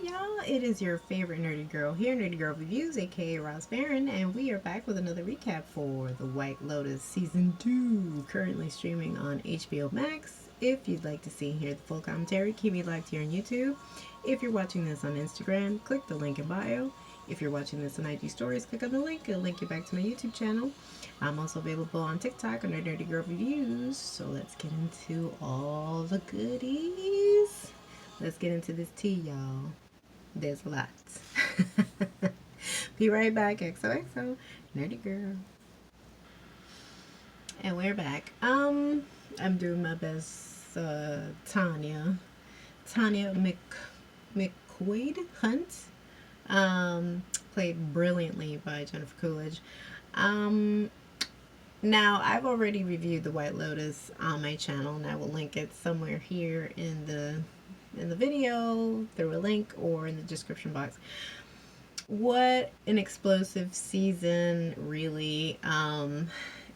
y'all? It is your favorite nerdy girl here, Nerdy Girl Reviews, aka Ross Barron, and we are back with another recap for The White Lotus Season 2, currently streaming on HBO Max. If you'd like to see and hear the full commentary, keep it locked here on YouTube. If you're watching this on Instagram, click the link in bio. If you're watching this on IG Stories, click on the link. It'll link you back to my YouTube channel. I'm also available on TikTok under Nerdy Girl Reviews. So let's get into all the goodies. Let's get into this tea, y'all. There's lots. Be right back. XOXO, Nerdy Girl. And we're back. I'm doing my best. Tanya McQuaid Hunt. Played brilliantly by Jennifer Coolidge. Now I've already reviewed The White Lotus on my channel, and I will link it somewhere here in the video through a link or in the description box. What an explosive season, really.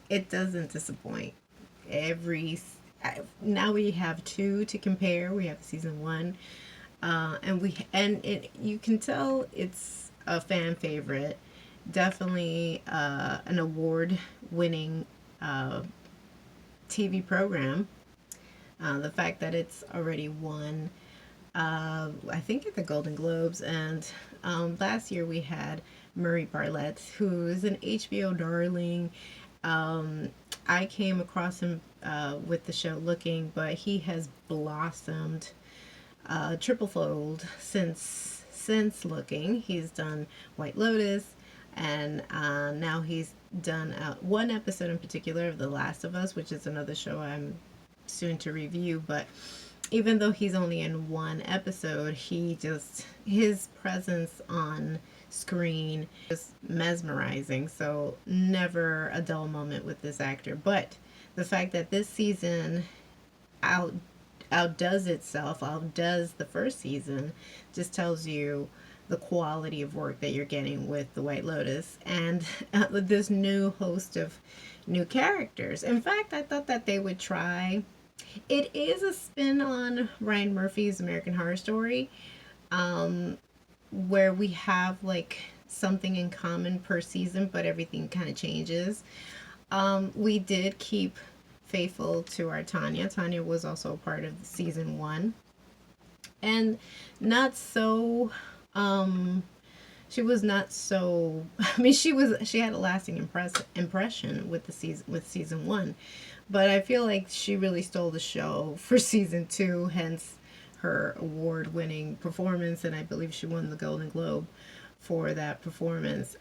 It doesn't disappoint. Now we have two to compare. We have season one, you can tell it's a fan favorite. Definitely an award-winning TV program. The fact that it's already won, I think, at the Golden Globes, and last year we had Murray Bartlett, who is an HBO darling. I came across him with the show Looking, but he has blossomed triplefold since Looking. He's done White Lotus, and now he's done one episode in particular of The Last of Us, which is another show I'm soon to review. But even though he's only in one episode, his presence on screen is mesmerizing. So never a dull moment with this actor. But the fact that this season outdoes the first season, just tells you the quality of work that you're getting with The White Lotus, and this new host of new characters. In fact, I thought that they would try. It is a spin on Ryan Murphy's American Horror Story, where we have like something in common per season, but everything kind of changes. We did keep faithful to our Tanya. Tanya was also a part of season one, and not so. She was not so. I mean, she had a lasting impression with season one, but I feel like she really stole the show for season two. Hence her award-winning performance, and I believe she won the Golden Globe for that performance.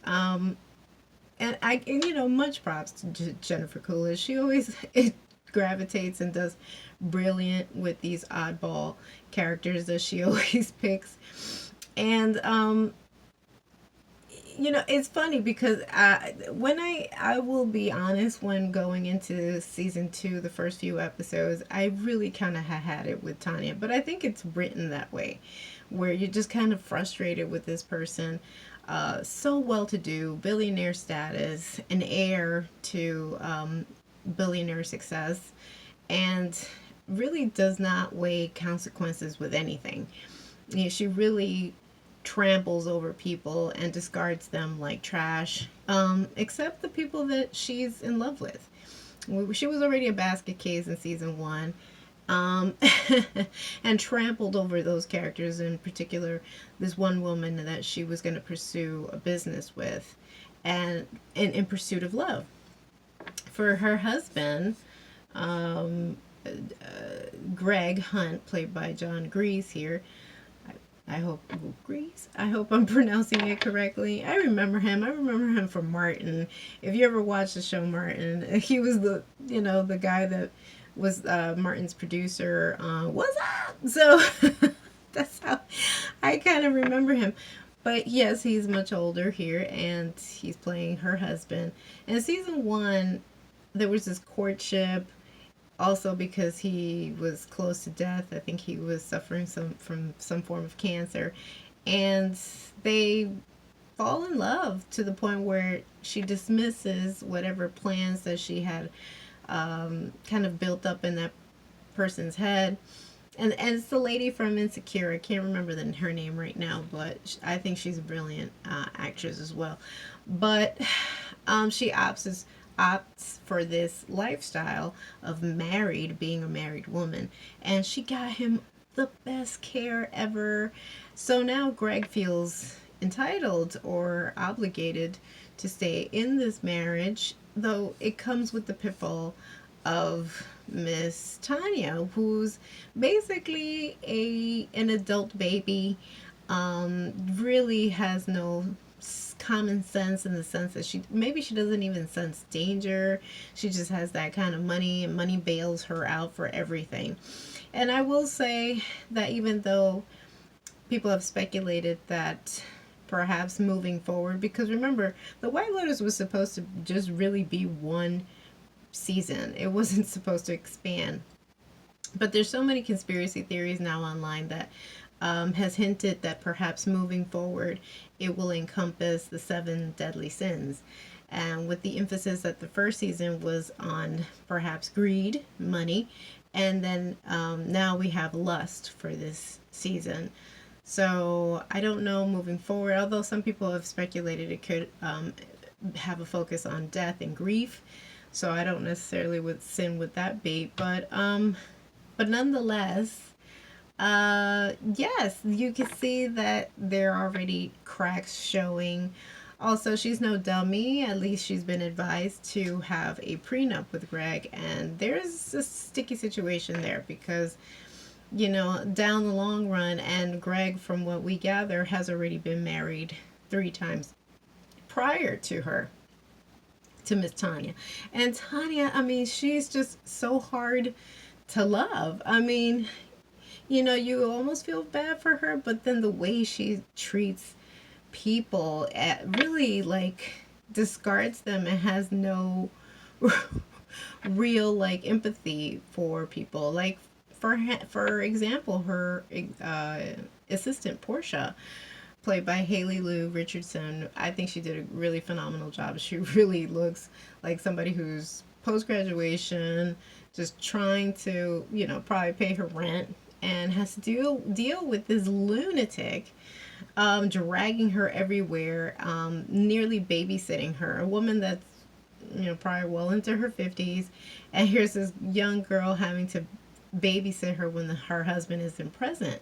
Much props to Jennifer Coolidge. She always gravitates and does brilliant with these oddball characters that she always picks. And it's funny because I will be honest, when going into season two, the first few episodes, I really kind of had it with Tanya. But I think it's written that way, where you're just kind of frustrated with this person. So well-to-do, billionaire status, an heir to billionaire success, and really does not weigh consequences with anything. She really tramples over people and discards them like trash, except the people that she's in love with. She was already a basket case in season one, and trampled over those characters, in particular this one woman that she was going to pursue a business with, and in pursuit of love. For her husband, Greg Hunt, played by John Grease here. I hope I'm pronouncing it correctly. I remember him from Martin. If you ever watched the show Martin, he was the guy that was Martin's producer. What's up? So that's how I kind of remember him. But yes, he's much older here, and he's playing her husband. In season one, there was this courtship. Also, because he was close to death. I think he was suffering from some form of cancer, and they fall in love to the point where she dismisses whatever plans that she had kind of built up in that person's head, And it's the lady from Insecure. I can't remember her name right now, but I think she's a brilliant actress as well. But she opts for this lifestyle of being a married woman, and she got him the best care ever. So now Greg feels entitled or obligated to stay in this marriage, though it comes with the pitfall of Miss Tanya, who's basically an adult baby, really has no common sense, in the sense that she doesn't even sense danger. She just has that kind of money, and money bails her out for everything. And I will say that even though people have speculated that perhaps moving forward, because remember, the White Lotus was supposed to just really be one season, it wasn't supposed to expand. But there's so many conspiracy theories now online that has hinted that perhaps moving forward it will encompass the seven deadly sins. And with the emphasis that the first season was on perhaps greed, money, and then now we have lust for this season. So I don't know moving forward, although some people have speculated it could have a focus on death and grief. So I don't necessarily would sin with that bait, but nonetheless, yes, you can see that there are already cracks showing. Also, she's no dummy. At least she's been advised to have a prenup with Greg, and there's a sticky situation there because, down the long run, and Greg, from what we gather, has already been married 3 times prior to her, to Miss Tanya. And Tanya, I mean, she's just so hard to love. I mean, you almost feel bad for her, but then the way she treats people really like discards them and has no real like empathy for people. Like for example, her assistant Portia, played by Haley Lou Richardson, I think she did a really phenomenal job. She really looks like somebody who's post graduation, just trying to, probably pay her rent, and has to deal with this lunatic, dragging her everywhere, nearly babysitting her. A woman that's, probably well into her 50s, and here's this young girl having to babysit her when her husband isn't present.